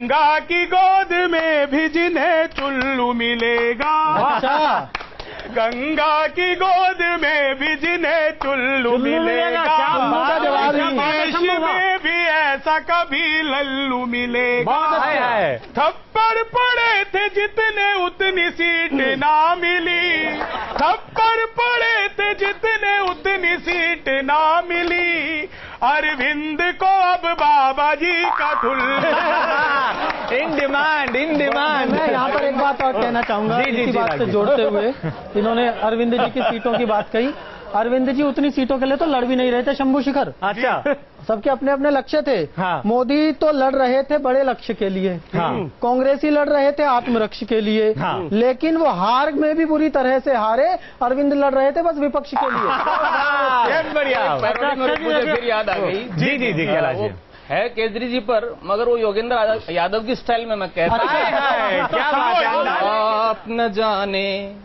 गंगा की गोद में भी जिन्हें चुल्लू मिलेगा। अच्छा, गंगा की गोद में भी जिन्हें चुल्लू मिलेगा। देश में भी ऐसा कभी लल्लू मिलेगा। थप्पड़ पड़े थे जितने उतनी सीट ना मिली। थप्पड़ पड़े थे जितने उतनी सीट ना मिली। अरविंद को अब बाबा जी का इन डिमांड मैं यहाँ पर एक बात और कहना चाहूंगा इसी बात से जोड़ते हुए। इन्होंने अरविंद जी की सीटों की बात कही। अरविंद जी उतनी सीटों के लिए तो लड़ भी नहीं रहे थे शंभू शिखर। अच्छा, सबके अपने अपने लक्ष्य थे। हाँ। मोदी तो लड़ रहे थे बड़े लक्ष्य के लिए। हाँ। कांग्रेसी लड़ रहे थे आत्मरक्षा के लिए। हाँ। लेकिन वो हार में भी बुरी तरह से हारे। अरविंद लड़ रहे थे बस विपक्ष के लिए। बढ़िया। मुझे फिर याद आ गई। जी कैलाश जी है केजरी जी पर, मगर वो योगेंद्र यादव की स्टाइल में मैं कहता हूँ। क्या बात है। आप न जाने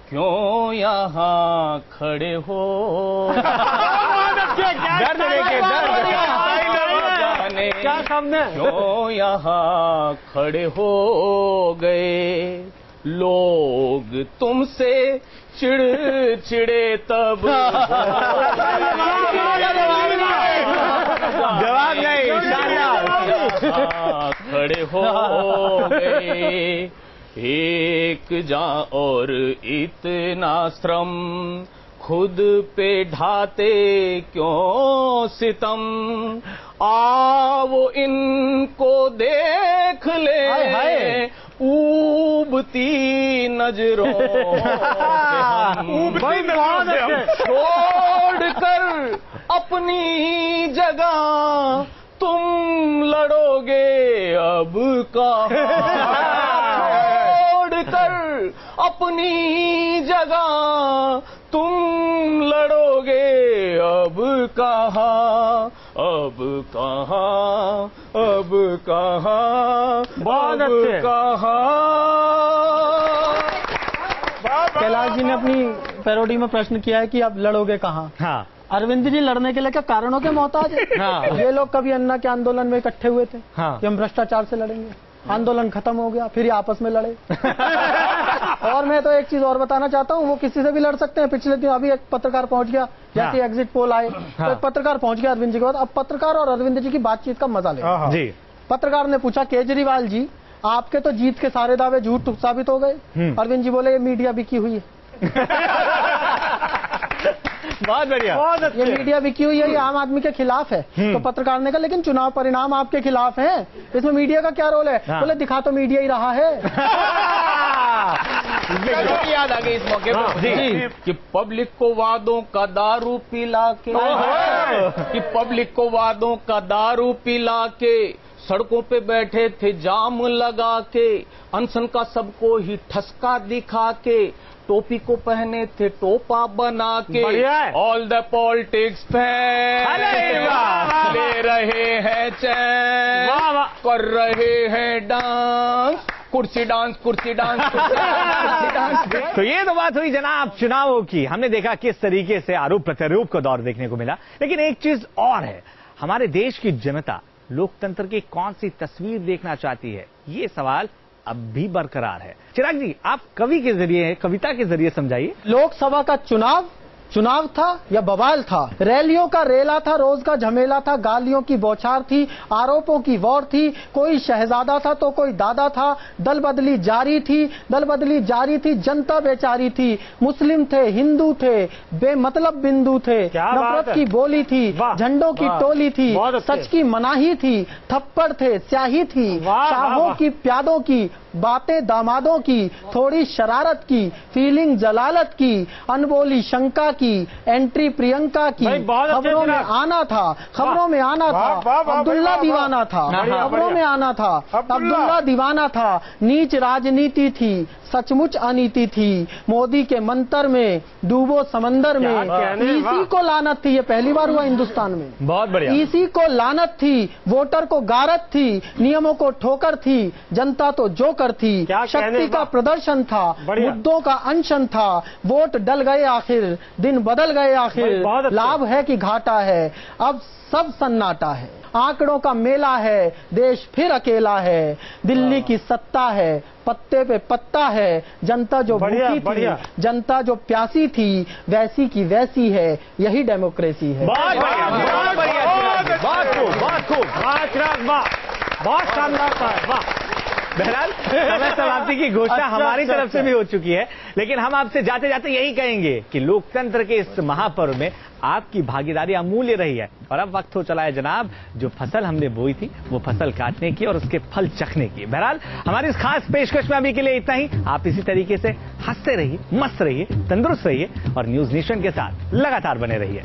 क्यों यहाँ खड़े हो। दर्द लेके जाने क्या सामने क्यों यहाँ खड़े हो गए। लोग तुमसे चिड़चिड़े तब जवाब नहीं, खड़े हो गए। एक जान और इतना श्रम खुद पे ढाते क्यों सितम। आओ इनको देख ले ऊबती नजरों छोड़कर अपनी जगह तुम लड़ोगे अब कहाँ। छोड़कर अपनी जगह तुम लड़ोगे अब कहाँ। अब कहाँ, अब कहाँ, बहुत अब अच्छे। कहाँ। कैलाश जी ने अपनी पैरोडी में प्रश्न किया है कि आप लड़ोगे कहाँ। हाँ। अरविंद जी लड़ने के लिए क्या कारणों के मोहताज है। हाँ। ये लोग कभी अन्ना के आंदोलन में इकट्ठे हुए थे हाँ। कि हम भ्रष्टाचार से लड़ेंगे। आंदोलन खत्म हो गया, फिर ये आपस में लड़े। और मैं तो एक चीज और बताना चाहता हूँ, वो किसी से भी लड़ सकते हैं। पिछले दिन अभी एक पत्रकार पहुंच गया, जैसे एग्जिट पोल आए तो एक पत्रकार पहुंच गया अरविंद जी के बाद। अब पत्रकार और अरविंद जी की बातचीत का मजा ले जी। पत्रकार ने पूछा, केजरीवाल जी आपके तो जीत के सारे दावे झूठ साबित हो गए। अरविंद जी बोले, ये मीडिया बिकी हुई है। बहुत बढ़िया। ये मीडिया बिकी हुई है, ये आम आदमी के खिलाफ है। तो पत्रकार ने कहा, लेकिन चुनाव परिणाम आपके खिलाफ हैं, इसमें मीडिया का क्या रोल है। बोले, दिखा तो मीडिया ही रहा है। याद आ गई इस मौके पर कि पब्लिक को वादों का दारू पिला के, कि पब्लिक को वादों का दारू पिला के सड़कों पे बैठे थे जाम लगा के। अनशन का सबको ही ठसका दिखा के, टोपी को पहने थे टोपा बना के। ऑल द पॉलिटिक्स फैन ले रहे हैं चैन, कर रहे हैं डांस, कुर्सी डांस, कुर्सी डांस, कुर्सी डांस। तो ये तो बात हुई जनाब चुनावों की। हमने देखा किस तरीके से आरोप प्रत्यारोप का दौर देखने को मिला। लेकिन एक चीज और है, हमारे देश की जनता लोकतंत्र की कौन सी तस्वीर देखना चाहती है, ये सवाल अब भी बरकरार है। चिराग जी, आप कवि के जरिए, कविता के जरिए समझाइए। लोकसभा का चुनाव था या बवाल था। रैलियों का रेला था, रोज का झमेला था, गालियों की बौछार थी, आरोपों की वॉर थी। कोई शहजादा था तो कोई दादा था, दल बदली जारी थी, जनता बेचारी थी। मुस्लिम थे, हिंदू थे, बेमतलब बिंदु थे, नफरत की बोली थी, झंडों की टोली थी, सच की मनाही थी, थप्पड़ थे, स्याही थी, शाहों की प्यादों की, बातें दामादों की, थोड़ी शरारत की, फीलिंग जलालत की, अनबोली शंका की, एंट्री प्रियंका की, खबरों में आना था, अब्दुल्ला दीवाना था, खबरों में आना था, अब्दुल्ला दीवाना था। नीच राजनीति थी, सचमुच अनीति थी, मोदी के मंत्र में डूबो समंदर में। ईसी को लानत थी, ये पहली बार हुआ हिंदुस्तान में। बहुत बढ़िया। ईसी को लानत थी, वोटर को गारत थी, नियमों को ठोकर थी, जनता तो जोकर थी। शक्ति का प्रदर्शन था, मुद्दों का अनशन था, वोट डल गए आखिर, दिन बदल गए आखिर। लाभ है कि घाटा है, अब सब सन्नाटा है। आंकड़ों का मेला है, देश फिर अकेला है। दिल्ली की सत्ता है, पत्ते पे पत्ता है। जनता जो भूखी थी, जनता जो प्यासी थी, वैसी की वैसी है। यही डेमोक्रेसी है। बहुत बढ़िया, बहुत बढ़िया, बहुत खूब, बहुत खूब, बहुत शानदार, वाह। बहरहाल समय समाप्ति की घोषणा हमारी तरफ से भी हो चुकी है, लेकिन हम आपसे जाते जाते यही कहेंगे कि लोकतंत्र के इस महापर्व में आपकी भागीदारी अमूल्य रही है। और अब वक्त हो चला है जनाब, जो फसल हमने बोई थी वो फसल काटने की और उसके फल चखने की। बहरहाल हमारी इस खास पेशकश में अभी के लिए इतना ही। आप इसी तरीके से हंसते रहिए, मस्त रहिए, तंदुरुस्त रहिए और न्यूज नेशन के साथ लगातार बने रहिए।